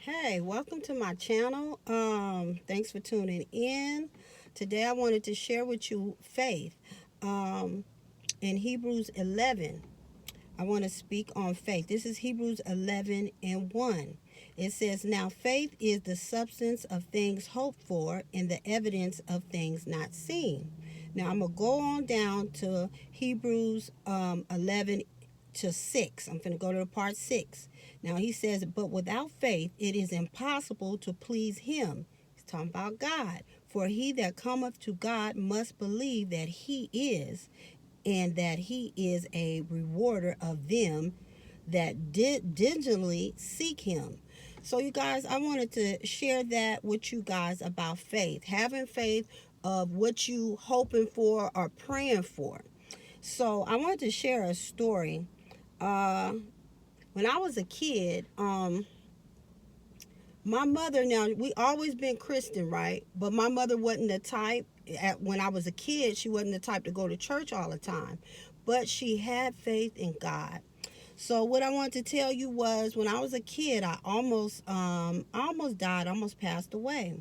Hey, welcome to my channel. Thanks for tuning in. Today I wanted to share with you faith. Um, in Hebrews 11, I want to speak on faith. This is Hebrews 11 and 1. It says, "Now faith is the substance of things hoped for and the evidence of things not seen." Now I'm going to go on down to Hebrews 11 to 6. I'm going to go to part 6. Now he says, "But without faith it is impossible to please him." He's talking about God. "For he that cometh to God must believe that he is, and that he is a rewarder of them that diligently seek him." So, you guys, I wanted to share that with you guys about faith, having faith of what you hoping for or praying for. So, I wanted to share a story. Uh, when I was a kid, my mother, now we always been Christian, right? But my mother wasn't the type. When I was a kid, she wasn't the type to go to church all the time, but she had faith in God. So what I wanted to tell you was, when I was a kid, I almost died, almost passed away.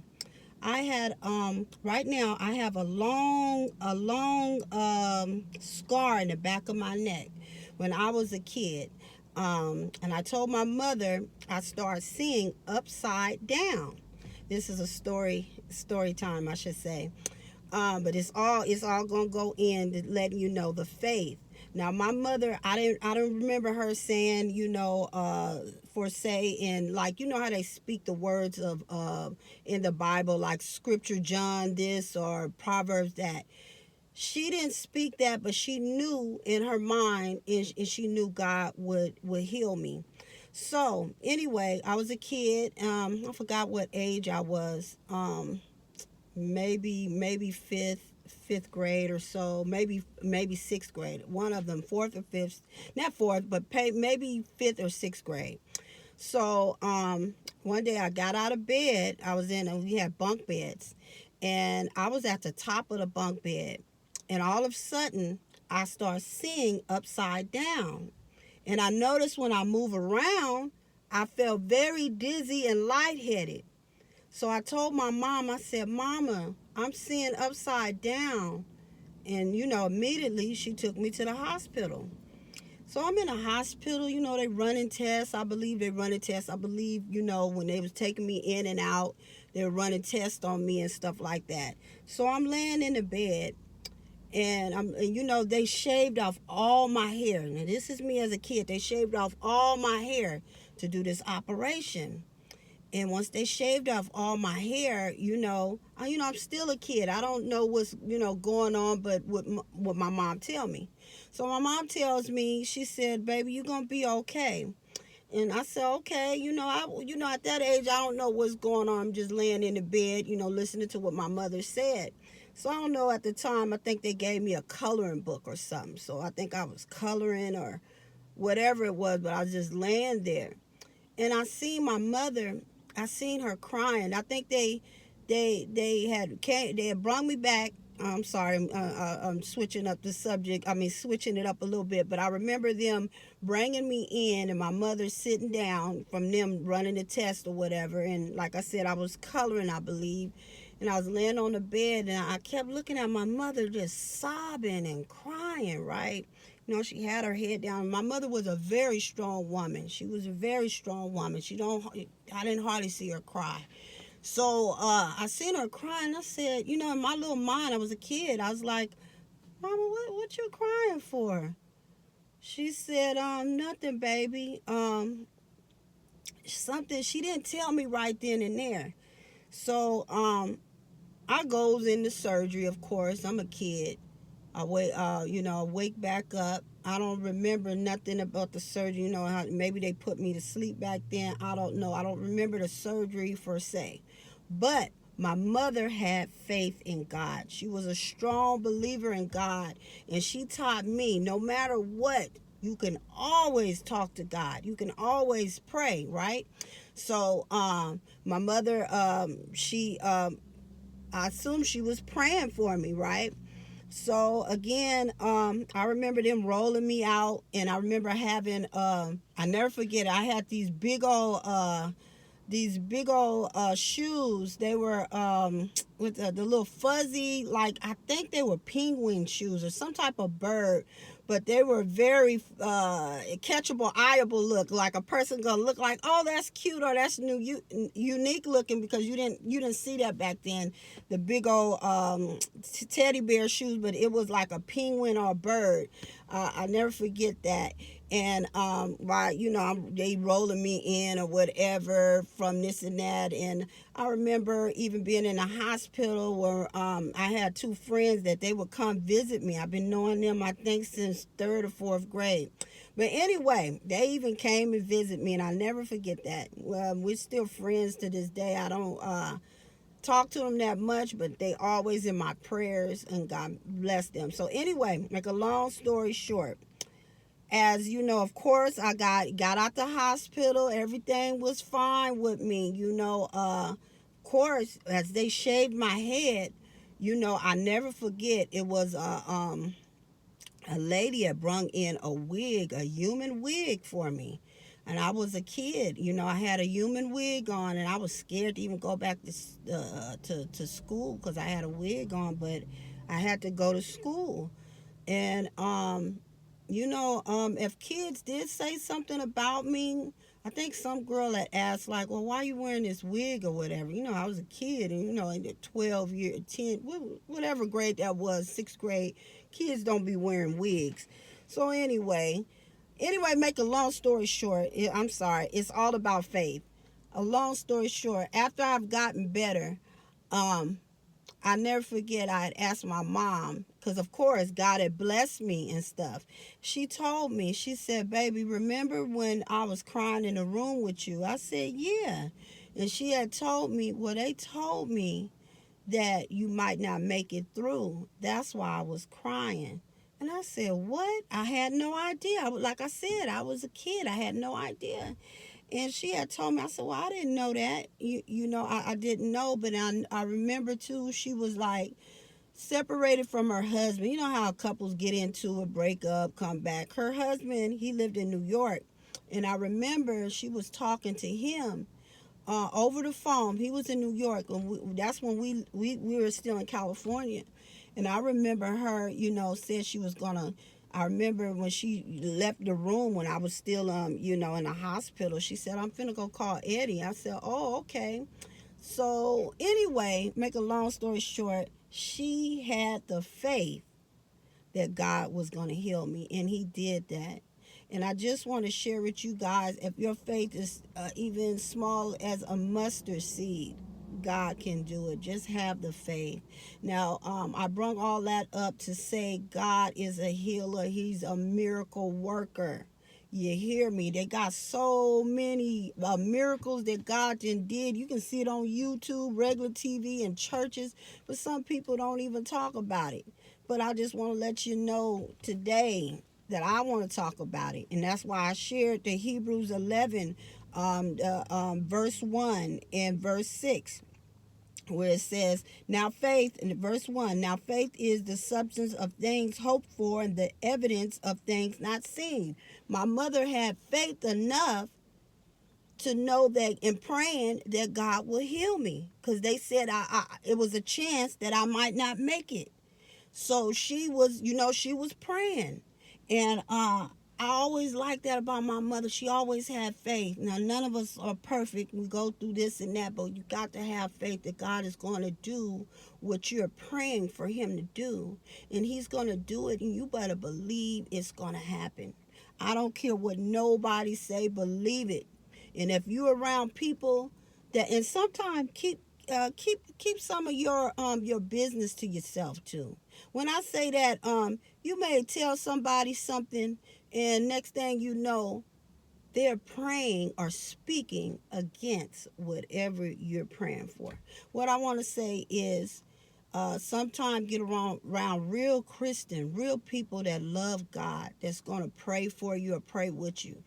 I had right now I have a long scar in the back of my neck when I was a kid. And I told my mother I started seeing upside down. This is a story time, I should say. But it's all gonna go in to letting you know the faith. Now my mother, I don't remember her saying, for say in, like, how they speak the words of in the Bible, like scripture John this or Proverbs that. She didn't speak that, but she knew in her mind, and she knew God would heal me. So anyway, I was a kid. I forgot what age I was. Maybe fifth grade or so, maybe sixth grade, one of them, fourth or fifth, not fourth, but maybe fifth or sixth grade. So one day I got out of bed. We had bunk beds, and I was at the top of the bunk bed, and all of a sudden I start seeing upside down. And I noticed when I move around, I felt very dizzy and lightheaded. So I told my mom, I said, "Mama, I'm seeing upside down." And, immediately she took me to the hospital. So I'm in a hospital, they running tests. I believe they running tests. I believe, when they was taking me in and out, they were running tests on me and stuff like that. So I'm laying in the bed, and they shaved off all my hair. Now this is me as a kid. They shaved off all my hair to do this operation. And once they shaved off all my hair, I'm still a kid. I don't know what's, going on, but what my mom tell me. So my mom tells me, she said, "Baby, you're going to be okay." And I said, "Okay." At that age, I don't know what's going on. I'm just laying in the bed, listening to what my mother said. So I don't know, at the time, I think they gave me a coloring book or something. So I think I was coloring or whatever it was, but I was just laying there. And I seen her crying. I think they had brought me back. I'm sorry, I'm switching up the subject. I mean, switching it up a little bit. But I remember them bringing me in, and my mother sitting down from them running the test or whatever. And like I said, I was coloring, I believe. And I was laying on the bed, and I kept looking at my mother just sobbing and crying, right? She had her head down. My mother was a very strong woman. She was a very strong woman. I didn't hardly see her cry. So I seen her crying. I said, in my little mind, I was a kid. I was like, "Mama, what you crying for?" She said, "Nothing, baby." Something she didn't tell me right then and there. So I goes into surgery. Of course, I'm a kid. Wake back up. I don't remember nothing about the surgery. How maybe they put me to sleep back then. I don't know. I don't remember the surgery per se. But my mother had faith in God. She was a strong believer in God. And she taught me, no matter what, you can always talk to God. You can always pray, right? So my mother, I assume she was praying for me, right? So again, I remember them rolling me out, and I remember having, I never forget it, I had these big old these big old shoes. They were with the little fuzzy, like I think they were penguin shoes or some type of bird, but they were very catchable, eyeable look. Like a person gonna look like, oh, that's cute or that's unique looking, because you didn't see that back then. The big old teddy bear shoes, but it was like a penguin or a bird. I never forget that. And why, they rolling me in or whatever from this and that. And I remember even being in a hospital where I had two friends that they would come visit me. I've been knowing them, I think, since third or fourth grade. But anyway, they even came and visit me, and I never forget that. We're still friends to this day. I don't talk to them that much, but they always in my prayers, and God bless them. So anyway, make a long story short, as you know, of course, I got out the hospital. Everything was fine with me. Of course, as they shaved my head, I never forget. It was a lady had brung in a wig, a human wig for me. And I was a kid, I had a human wig on, and I was scared to even go back to school because I had a wig on, but I had to go to school. And if kids did say something about me, I think some girl had asked, like, well, why are you wearing this wig or whatever? I was a kid, and, in the 12 year, 10, whatever grade that was, 6th grade, kids don't be wearing wigs. So anyway, make a long story short, I'm sorry, it's all about faith. A long story short, after I've gotten better, um, I never forget, I had asked my mom, because of course God had blessed me and stuff. She told me, she said, baby, remember when I was crying in the room with you? I said, yeah. And she had told me, well, they told me that you might not make it through. That's why I was crying. And I said, what? I had no idea. Like I said, I was a kid. I had no idea. And she had told me, I said, well, I didn't know that. I didn't know, but I remember too, she was like separated from her husband. You know how couples get into it, break up, come back. Her husband, he lived in New York. And I remember she was talking to him over the phone. He was in New York, and that's when we were still in California. And I remember her, said she was gonna. I remember when she left the room when I was still, in the hospital. She said, "I'm finna go call Eddie." I said, "Oh, okay." So anyway, make a long story short, she had the faith that God was gonna heal me, and He did that. And I just want to share with you guys, if your faith is even small as a mustard seed, God can do it. Just have the faith. Now, I brought all that up to say God is a healer. He's a miracle worker. You hear me? They got so many miracles that God did. You can see it on YouTube, regular TV, and churches, but some people don't even talk about it. But I just want to let you know today that I want to talk about it. And that's why I shared the Hebrews 11, verse 1 and verse 6, where it says, now faith, in verse 1, now faith is the substance of things hoped for and the evidence of things not seen. My mother had faith enough to know that in praying that God will heal me, because they said it was a chance that I might not make it. So she was, she was praying. And I always liked that about my mother. She always had faith. Now, none of us are perfect. We go through this and that, but you got to have faith that God is going to do what you're praying for Him to do. And He's going to do it, and you better believe it's going to happen. I don't care what nobody say, believe it. And if you're around people that, and sometimes keep some of your business to yourself too. When I say that, you may tell somebody something, and next thing you know, they're praying or speaking against whatever you're praying for. What I want to say is, sometimes get around real Christian, real people that love God, that's going to pray for you or pray with you.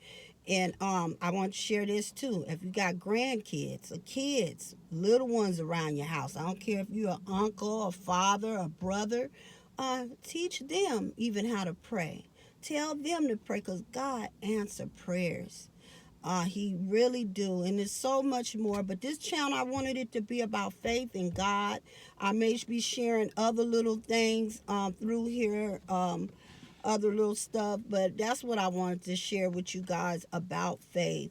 And I want to share this too. If you got grandkids or kids, little ones around your house, I don't care if you're an uncle, a father, a brother, teach them even how to pray. Tell them to pray, because God answers prayers. He really do. And there's so much more. But this channel, I wanted it to be about faith in God. I may be sharing other little things through here, other little stuff. But that's what I wanted to share with you guys about faith.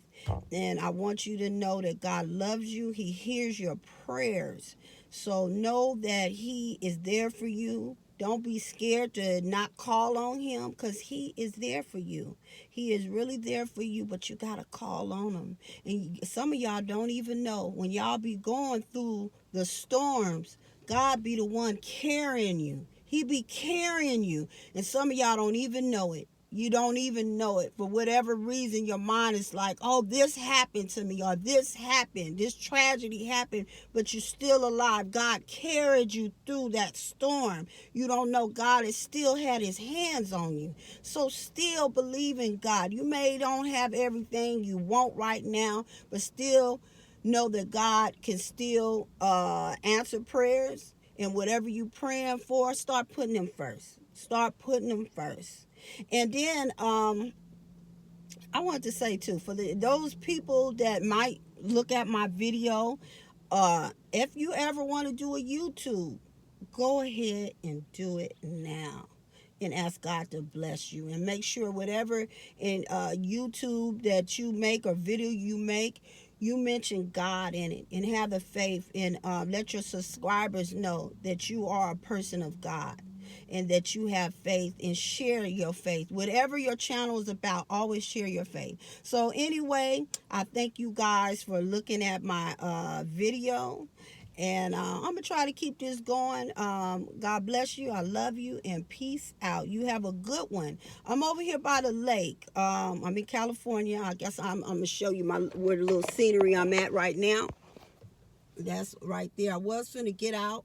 And I want you to know that God loves you. He hears your prayers. So know that He is there for you. Don't be scared to not call on Him, because He is there for you. He is really there for you, but you got to call on Him. And some of y'all don't even know. When y'all be going through the storms, God be the one carrying you. He be carrying you. And some of y'all don't even know it. You don't even know it. For whatever reason, your mind is like, oh, this happened to me, or this happened, this tragedy happened, but you're still alive. God carried you through that storm. You don't know God has still had His hands on you. So still believe in God. You may don't have everything you want right now, but still know that God can still answer prayers. And whatever you praying for, start putting Him first. Start putting Him first. And then I wanted to say too, for those people that might look at my video, if you ever want to do a YouTube, go ahead and do it now. And ask God to bless you. And make sure whatever in YouTube that you make or video you make, you mention God in it. And have the faith. And let your subscribers know that you are a person of God. And that you have faith, and share your faith. Whatever your channel is about, always share your faith. So anyway, I thank you guys for looking at my video. And I'm going to try to keep this going. God bless you. I love you. And peace out. You have a good one. I'm over here by the lake. I'm in California. I guess I'm going to show you where the little scenery I'm at right now. That's right there. I was going to get out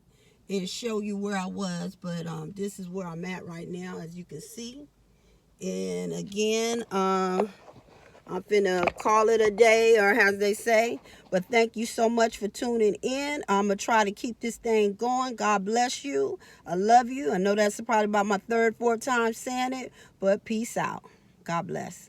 and show you where I was, but this is where I'm at right now, as you can see. And again, I'm finna call it a day, or as they say. But thank you so much for tuning in. I'm gonna try to keep this thing going. God bless you. I love you. I know that's probably about my third, fourth time saying it, but peace out. God bless.